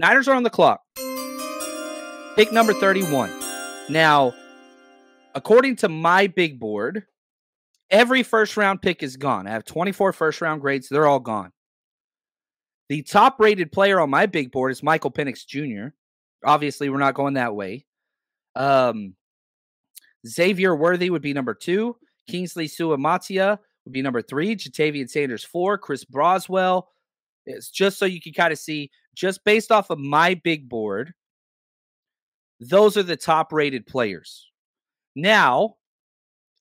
Niners are on the clock. Pick number 31. Now, according to my big board, every first-round pick is gone. I have 24 first-round grades. They're all gone. The top-rated player on my big board is Michael Penix Jr. Obviously, we're not going that way. Xavier Worthy would be number 2. Kingsley Suamatia would be number 3. Jatavian Sanders 4. Chris Broswell. It's just so you can kind of see, just based off of my big board, those are the top-rated players. Now,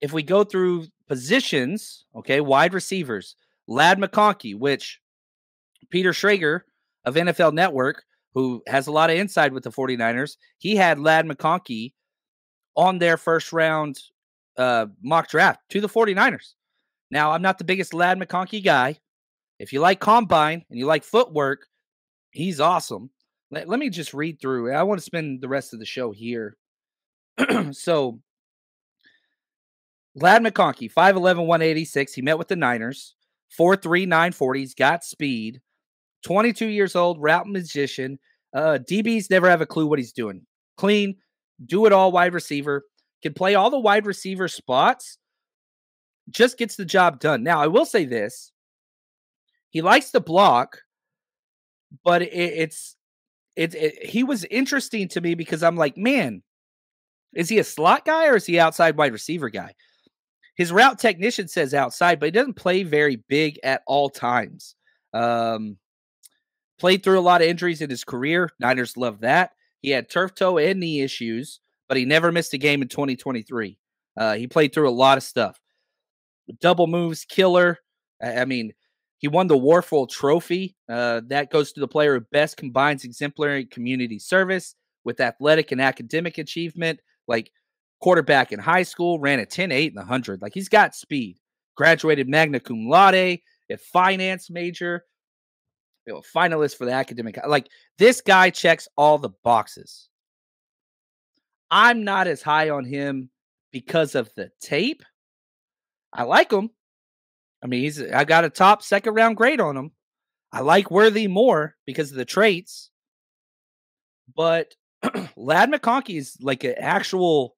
if we go through positions, okay, wide receivers, Ladd McConkey, which Peter Schrager of NFL Network, who has a lot of inside with the 49ers, he had Ladd McConkey on their first-round mock draft to the 49ers. Now, I'm not the biggest Ladd McConkey guy. If you like combine and you like footwork, he's awesome. Let me just read through. I want to spend the rest of the show here. So, Ladd McConkey, 5'11", 186. He met with the Niners. 4'3", 940. He's got speed. 22 years old, route magician. DBs never have a clue what he's doing. Clean, do it all wide receiver. Can play all the wide receiver spots. Just gets the job done. Now, I will say this. He likes to block, but he was interesting to me because I'm like, man, is he a slot guy or is he outside wide receiver guy? His route technician says outside, but he doesn't play very big at all times. Played through a lot of injuries in his career. Niners love that. He had turf toe and knee issues, but he never missed a game in 2023. He played through a lot of stuff. Double moves, killer. I mean, he won the Warfel Trophy. That goes to the player who best combines exemplary community service with athletic and academic achievement. Like quarterback in high school, ran a 10.8 in the 100. Like he's got speed. Graduated magna cum laude, a finance major, finalist for the academic. Like this guy checks all the boxes. I'm not as high on him because of the tape. I like him. I mean, I got a top second round grade on him. I like Worthy more because of the traits. But Ladd McConkey is like an actual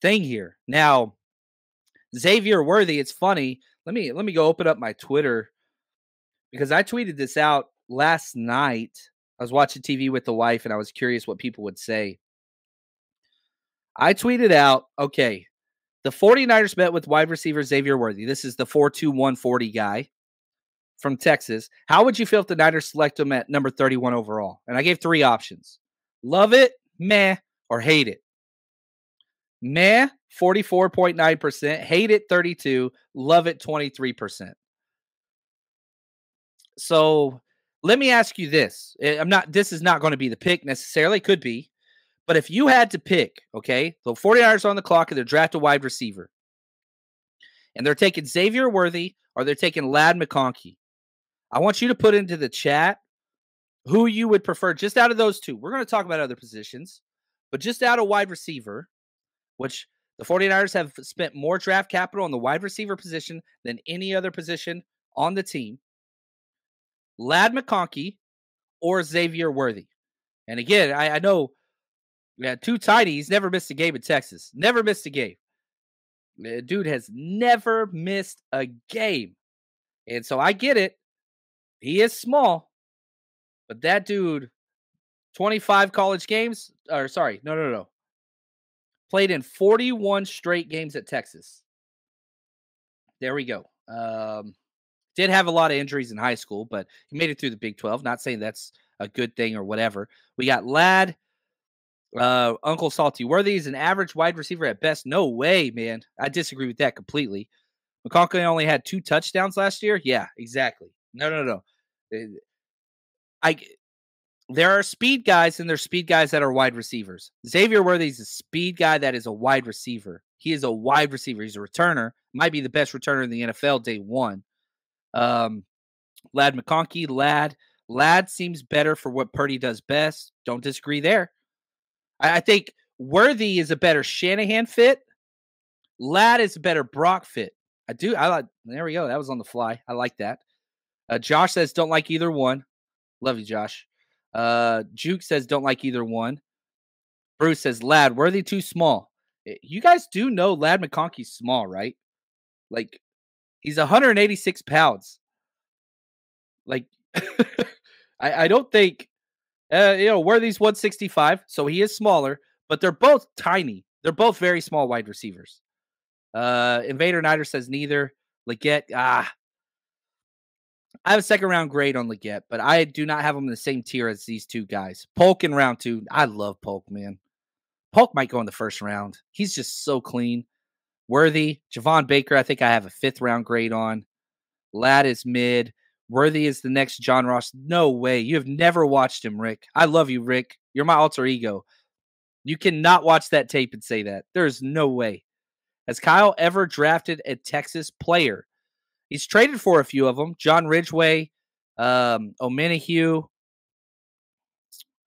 thing here. Now, Xavier Worthy, it's funny. Let me go open up my Twitter because I tweeted this out last night. I was watching TV with the wife and I was curious what people would say. I tweeted out, okay, the 49ers met with wide receiver Xavier Worthy. This is the 4'2", 140 guy from Texas. How would you feel if the Niners select him at number 31 overall? And I gave 3 options. Love it, meh, or hate it. Meh, 44.9%. Hate it, 32%. Love it, 23%. So let me ask you this. This is not going to be the pick necessarily. Could be. But if you had to pick, okay, the 49ers are on the clock and they're drafting a wide receiver, and they're taking Xavier Worthy or they're taking Ladd McConkey, I want you to put into the chat who you would prefer just out of those two. We're going to talk about other positions, but just out of wide receiver, which the 49ers have spent more draft capital on the wide receiver position than any other position on the team, Ladd McConkey or Xavier Worthy. And again, I know we had 2 tighties. He's never missed a game in Texas. Never missed a game. The dude has never missed a game. And so I get it. He is small. But that dude, 25 college games. Or sorry, no. Played in 41 straight games at Texas. There we go. Did have a lot of injuries in high school, but he made it through the Big 12. Not saying that's a good thing or whatever. We got Ladd. Uncle Salty Worthy is an average wide receiver at best. No way, man. I disagree with that completely. McConkey only had 2 touchdowns last year. Yeah, exactly. No. There are speed guys and there's speed guys that are wide receivers. Xavier Worthy is a speed guy that is a wide receiver. He is a wide receiver. He's a returner. Might be the best returner in the NFL day one. Ladd McConkey, Ladd seems better for what Purdy does best. Don't disagree there. I think Worthy is a better Shanahan fit. Ladd is a better Brock fit. There we go. That was on the fly. I like that. Josh says, don't like either one. Love you, Josh. Juke says don't like either one. Bruce says Lad Worthy too small. You guys do know Lad McConkey's small, right? Like he's 186 pounds. Like I don't think Worthy's 165, so he is smaller, but they're both tiny. They're both very small wide receivers. Invader Nider says neither. Leggett, I have a second round grade on Leggett, but I do not have him in the same tier as these two guys. Polk in round 2. I love Polk, man. Polk might go in the first round. He's just so clean. Worthy, Javon Baker, I think I have a 5th round grade on. Lad is mid. Worthy is the next John Ross. No way. You have never watched him, Rick. I love you, Rick. You're my alter ego. You cannot watch that tape and say that. There's no way. Has Kyle ever drafted a Texas player? He's traded for a few of them. John Ridgeway, O'Menahue.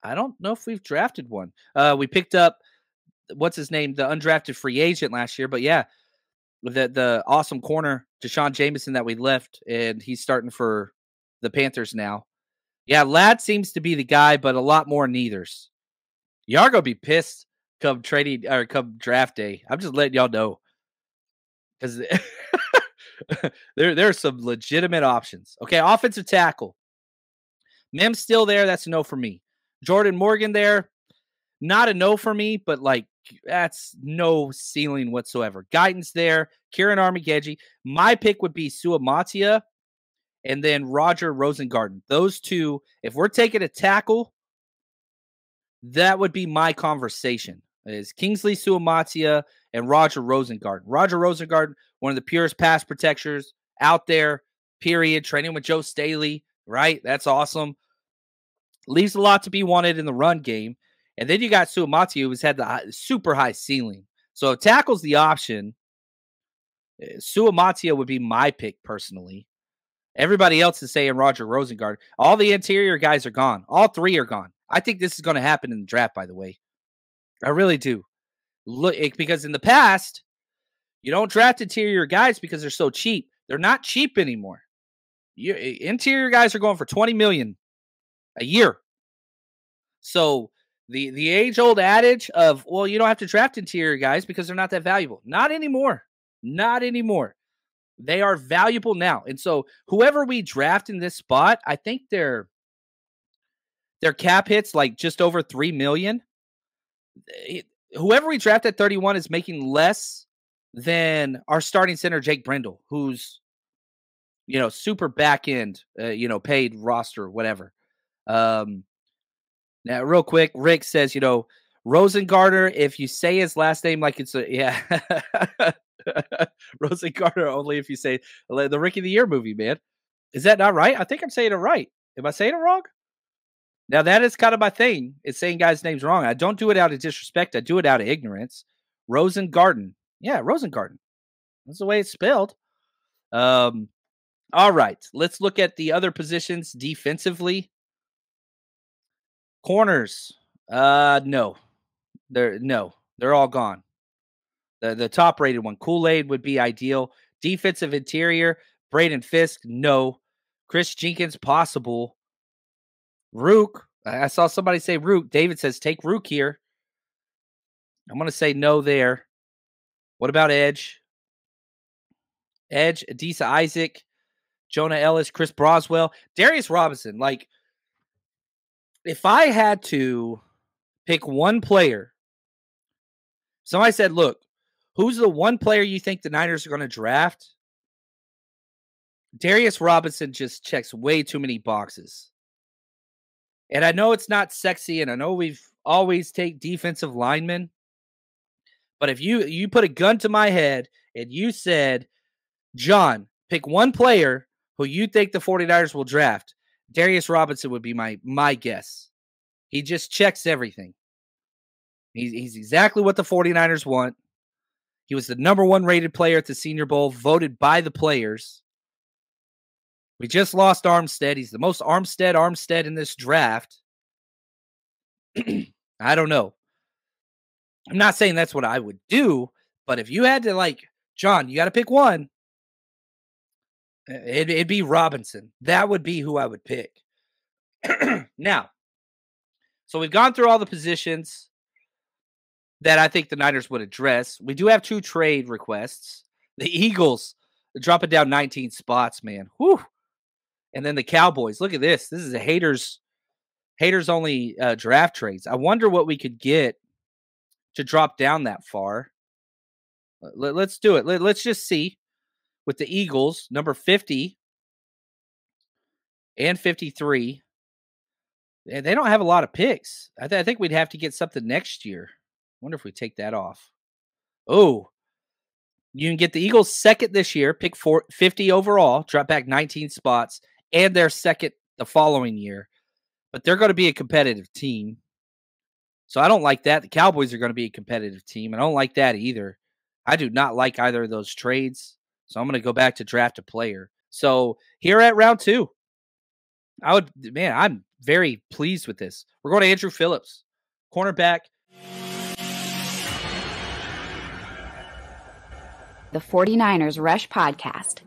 I don't know if we've drafted one. We picked up, what's his name, the undrafted free agent last year. But yeah, the awesome corner, Deshaun Jameson, that we left, and he's starting for the Panthers now. Yeah, Ladd seems to be the guy, but a lot more neithers. Y'all gonna be pissed come trading or come draft day. I'm just letting y'all know. Because there are some legitimate options. Okay, offensive tackle. Mim's still there. That's a no for me. Jordan Morgan there. Not a no for me, but like that's no ceiling whatsoever. Guidance there. Kieran Armageddon. My pick would be Suamatia and then Roger Rosengarten. Those two, if we're taking a tackle, that would be my conversation. Is Kingsley Suamatia and Roger Rosengarten. Roger Rosengarten, one of the purest pass protectors out there, period. Training with Joe Staley, right? That's awesome. Leaves a lot to be wanted in the run game. And then you got Suamatia, who's had the super high ceiling. So if tackle's the option, Suamatia would be my pick personally. Everybody else is saying Roger Rosengarten. All the interior guys are gone. All 3 are gone. I think this is going to happen in the draft, by the way. I really do. Look, because in the past, you don't draft interior guys because they're so cheap. They're not cheap anymore. Interior guys are going for $20 million a year. So the age-old adage of, well, you don't have to draft interior guys because they're not that valuable. Not anymore. Not anymore. They are valuable now. And so whoever we draft in this spot, I think their cap hits like just over $3 million. Whoever we draft at 31 is making less than our starting center, Jake Brendel, who's, super back end, paid roster, whatever. Now, real quick, Rick says, Rosengarten, if you say his last name like it's Rosengarten only if you say the Rookie of the Year movie, man. Is that not right? I think I'm saying it right. Am I saying it wrong? Now, that is kind of my thing, is saying guys' names wrong. I don't do it out of disrespect. I do it out of ignorance. Rosengarten. Yeah, Rosengarten. That's the way it's spelled. All right. Let's look at the other positions defensively. Corners. No. They're all gone. The top rated one. Kool-Aid would be ideal. Defensive interior. Braden Fisk. No. Chris Jenkins. Possible. Rook. I saw somebody say Rook. David says take Rook here. I'm going to say no there. What about Edge? Adisa Isaac, Jonah Ellis, Chris Broswell, Darius Robinson. Like, if I had to pick one player, somebody said, look, who's the one player you think the Niners are going to draft? Darius Robinson just checks way too many boxes. And I know it's not sexy, and I know we've always take defensive linemen. But if you put a gun to my head and you said, John, pick one player who you think the 49ers will draft, Darius Robinson would be my guess. He just checks everything. He's exactly what the 49ers want. He was the number 1 rated player at the Senior Bowl, voted by the players. We just lost Armstead. He's the most Armstead in this draft. I don't know. I'm not saying that's what I would do, but if you had to, John, you got to pick one, it'd be Robinson. That would be who I would pick. Now, So we've gone through all the positions that I think the Niners would address. We do have 2 trade requests. The Eagles dropping down 19 spots, man. Whew. And then the Cowboys. Look at this. This is a haters only draft trades. I wonder what we could get to drop down that far. Let's do it. Let's just see. With the Eagles, number 50 and 53. And they don't have a lot of picks. I think we'd have to get something next year. Wonder if we take that off. Oh, you can get the Eagles second this year, pick 50 overall, drop back 19 spots, and they're second the following year. But they're going to be a competitive team. So I don't like that. The Cowboys are going to be a competitive team. I don't like that either. I do not like either of those trades. So I'm going to go back to draft a player. So here at round 2, I'm very pleased with this. We're going to Andrew Phillips, cornerback. The 49ers Rush Podcast.